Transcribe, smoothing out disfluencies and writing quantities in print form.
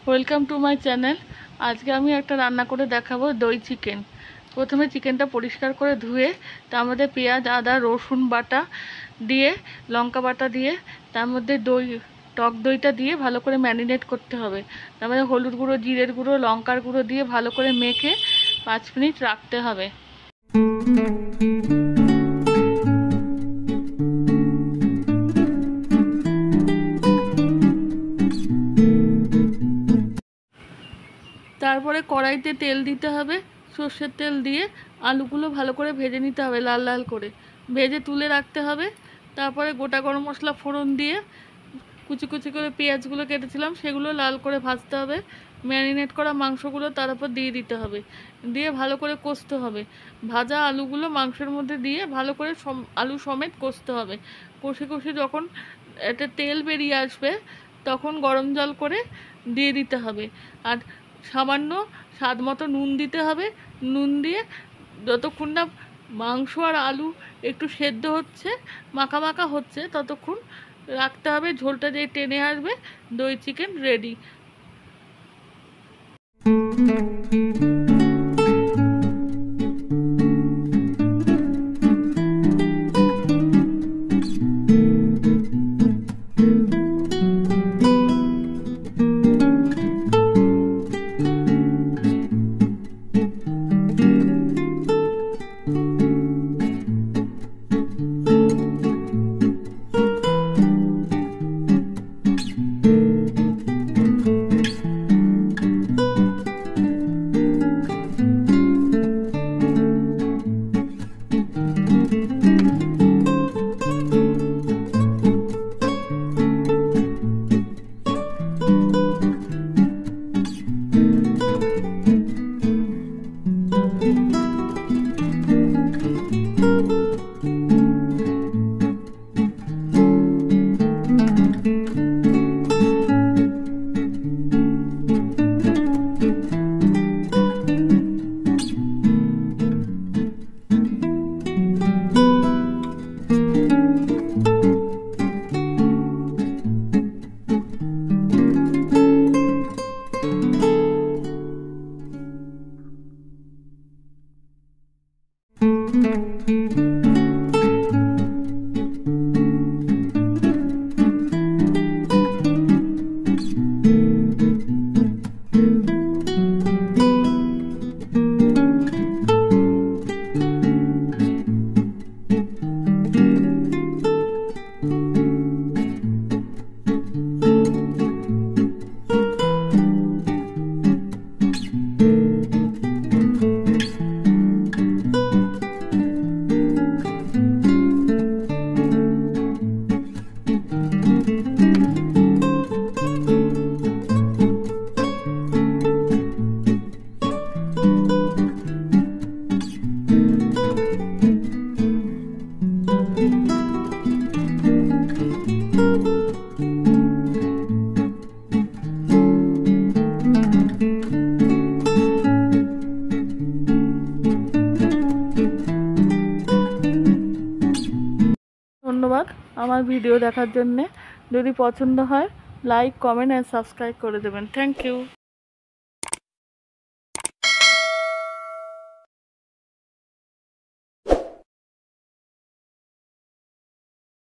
Welcome to my channel. আজকে আমি একটা রান্না করে দেখাবো দই চিকেন। প্রথমে চিকেনটা পরিষ্কার করে ধুয়ে তার মধ্যে পেঁয়াজ, আদা, রসুন বাটা দিয়ে, লঙ্কা বাটা দিয়ে, তার মধ্যে টক দইটা দিয়ে ভালো করে ম্যারিনেট করতে হবে। তার মধ্যে হলুদ গুঁড়ো, জিরের গুঁড়ো, লঙ্কার গুঁড়ো দিয়ে ভালো করে মেখে 5 মিনিট রাখতে হবে। তারপরে কড়াইতে তেল দিতে হবে, সর্ষের তেল দিয়ে আলুগুলো ভালো করে ভেজে নিতে হবে, লাল লাল করে ভেজে তুলে রাখতে হবে। তারপরে গোটা গরম মশলা ফোড়ন দিয়ে কুচি কুচি করে পেঁয়াজগুলো কেটেছিলাম সেগুলো লাল করে ভাজতে হবে। ম্যারিনেট করা মাংসগুলো তার উপর দিয়ে দিতে হবে, দিয়ে ভালো করে কষতে হবে। ভাজা আলুগুলো মাংসের মধ্যে দিয়ে ভালো করে আলু সমেত কষতে হবে। কষে কষে যখন একটা তেল বেরিয়ে আসবে তখন গরম জল করে দিয়ে দিতে হবে। আর সামান্য স্বাদ মতো নুন দিতে হবে। নুন দিয়ে যতক্ষণ না মাংস আর আলু একটু সেদ্ধ হচ্ছে, মাখা মাখা হচ্ছে, ততক্ষণ রাখতে হবে। ঝোলটা যে টেনে আসবে, দই চিকেন রেডি। ধন্যবাদ আমার ভিডিও দেখার জন্যে। যদি পছন্দ হয় লাইক, কমেন্ট আর সাবস্ক্রাইব করে দেবেন। Thank you.